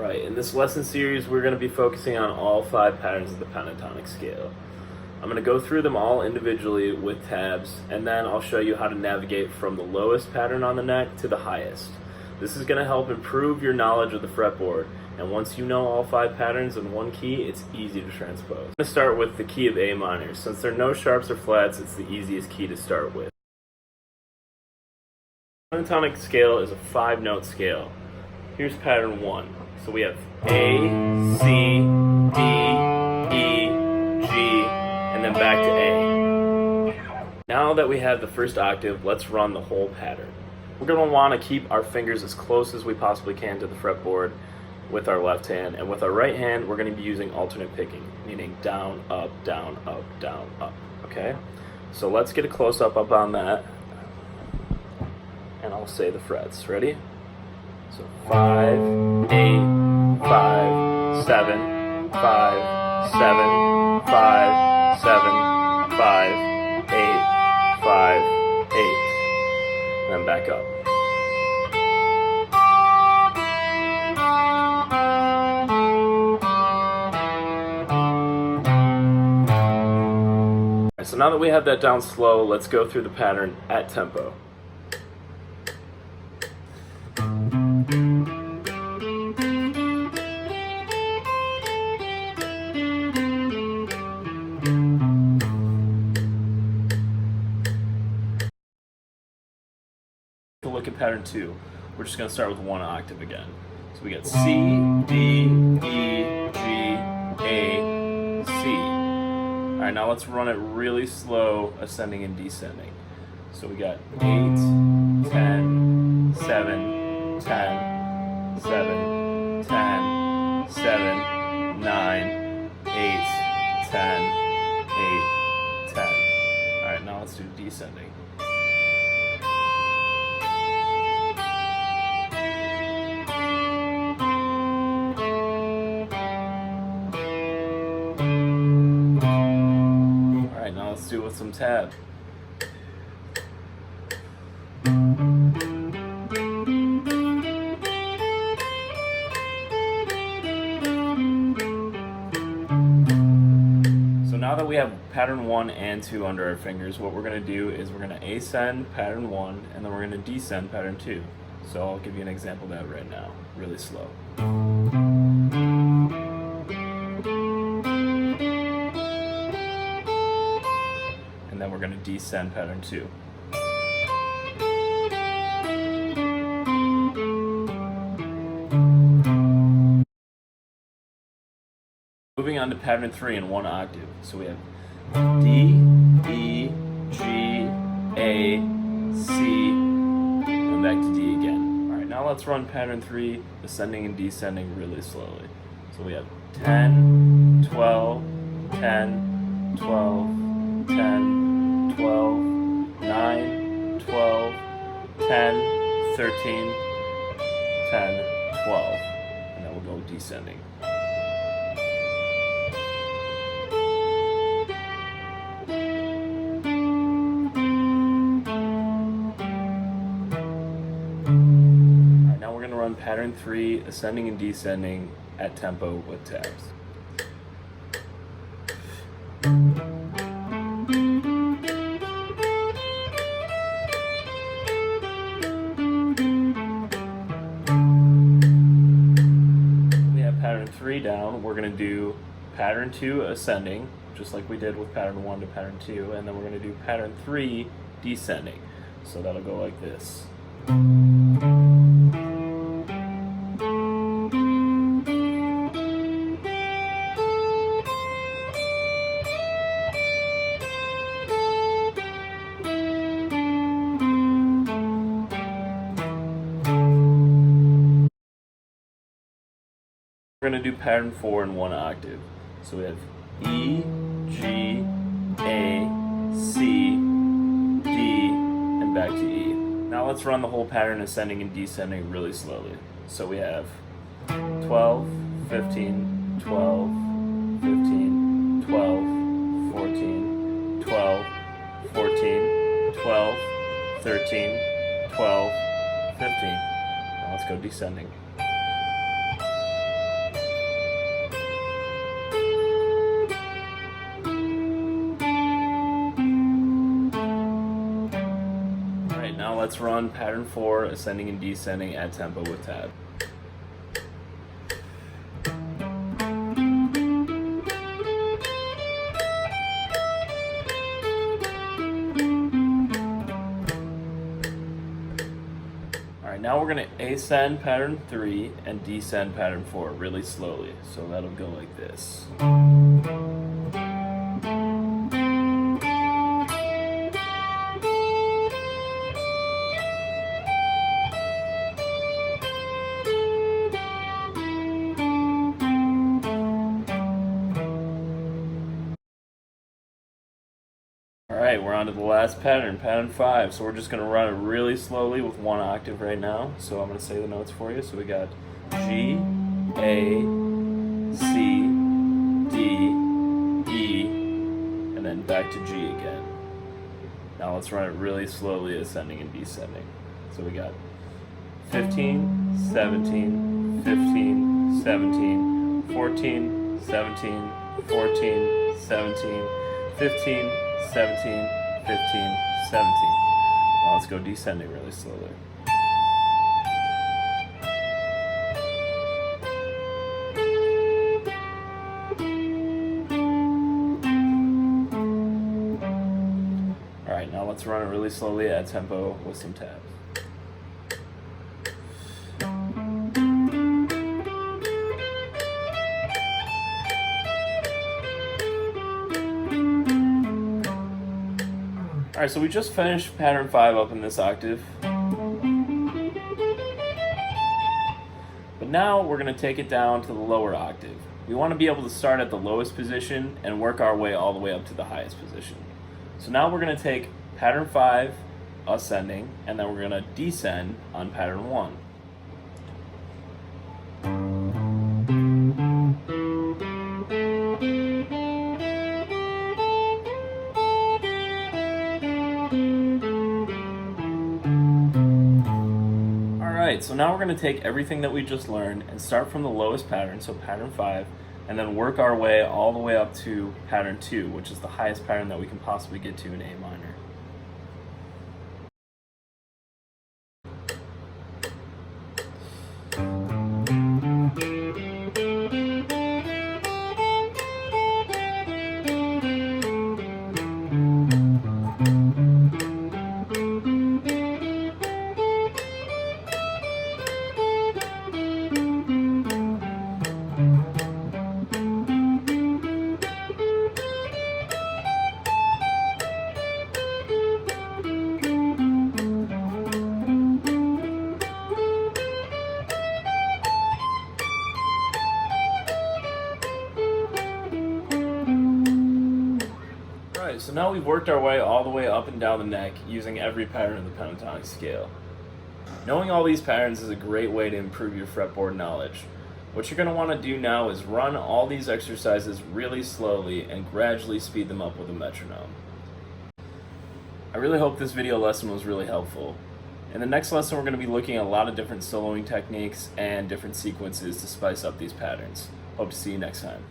Alright, in this lesson series we're going to be focusing on all 5 patterns of the pentatonic scale. I'm going to go through them all individually with tabs, and then I'll show you how to navigate from the lowest pattern on the neck to the highest. This is going to help improve your knowledge of the fretboard, and once you know all 5 patterns in one key, it's easy to transpose. I'm going to start with the key of A minor. Since there are no sharps or flats, it's the easiest key to start with. The pentatonic scale is a 5-note scale. Here's pattern 1. So we have A, C, D, E, G, and then back to A. Now that we have the first octave, let's run the whole pattern. We're going to want to keep our fingers as close as we possibly can to the fretboard with our left hand, and with our right hand we're going to be using alternate picking, meaning down, up, down, up, down, up. Okay? So let's get a close-up on that, and I'll say the frets. Ready? So 5, 8, 5, 7, 5, 7, 5, 7, 5, 8, 5, 8. Then back up. Alright, so now that we have that down slow, let's go through the pattern at tempo. Look at pattern 2. We're just going to start with 1 octave again. So we got C, D, E, G, A, C. Alright, now let's run it really slow, ascending and descending. So we got 8, 10, 7, 10, 7, 10, 7, 9, 8, 10, 8, 10. Alright, now let's do descending. Let's do it with some tab. So now that we have pattern 1 and 2 under our fingers, what we're going to do is we're going to ascend pattern 1 and then we're going to descend pattern 2. So I'll give you an example of that right now, really slow. And then we're going to descend pattern 2. Moving on to pattern 3 in 1 octave. So we have D, E, G, A, C, and back to D again. Alright, now let's run pattern 3, ascending and descending really slowly. So we have 10, 12, 10, 12, 10, 12, 9, 12, 10, 13, 10, 12. And then we'll go descending. Alright, now we're going to run pattern 3, ascending and descending at tempo with tabs. Pattern 3 down, we're going to do pattern 2 ascending, just like we did with pattern 1 to pattern 2, and then we're going to do pattern 3 descending. So that'll go like this. We're going to do pattern 4 in 1 octave. So we have E, G, A, C, D, and back to E. Now let's run the whole pattern ascending and descending really slowly. So we have 12, 15, 12, 15, 12, 14, 12, 14, 12, 13, 12, 15. Now let's go descending. let's run pattern 4, ascending and descending at tempo with tab. Alright, now we're going to ascend pattern 3 and descend pattern 4 really slowly. So that'll go like this. Alright, we're on to the last pattern, pattern 5. So we're just going to run it really slowly with 1 octave right now. So I'm going to say the notes for you. So we got G, A, C, D, E, and then back to G again. Now let's run it really slowly, ascending and descending. So we got 15, 17, 15, 17, 14, 17, 14, 17, 15, 17, 15, 17. Now let's go descending really slowly. Alright, now let's run it really slowly at tempo with some tabs. Alright, so we just finished pattern 5 up in this octave. But now we're going to take it down to the lower octave. We want to be able to start at the lowest position and work our way all the way up to the highest position. So now we're going to take pattern 5, ascending, and then we're going to descend on pattern 1. Alright, so now we're going to take everything that we just learned and start from the lowest pattern, so pattern 5, and then work our way all the way up to pattern 2, which is the highest pattern that we can possibly get to in A minor. So now we've worked our way all the way up and down the neck using every pattern of the pentatonic scale. Knowing all these patterns is a great way to improve your fretboard knowledge. What you're going to want to do now is run all these exercises really slowly and gradually speed them up with a metronome. I really hope this video lesson was really helpful. In the next lesson we're going to be looking at a lot of different soloing techniques and different sequences to spice up these patterns. Hope to see you next time.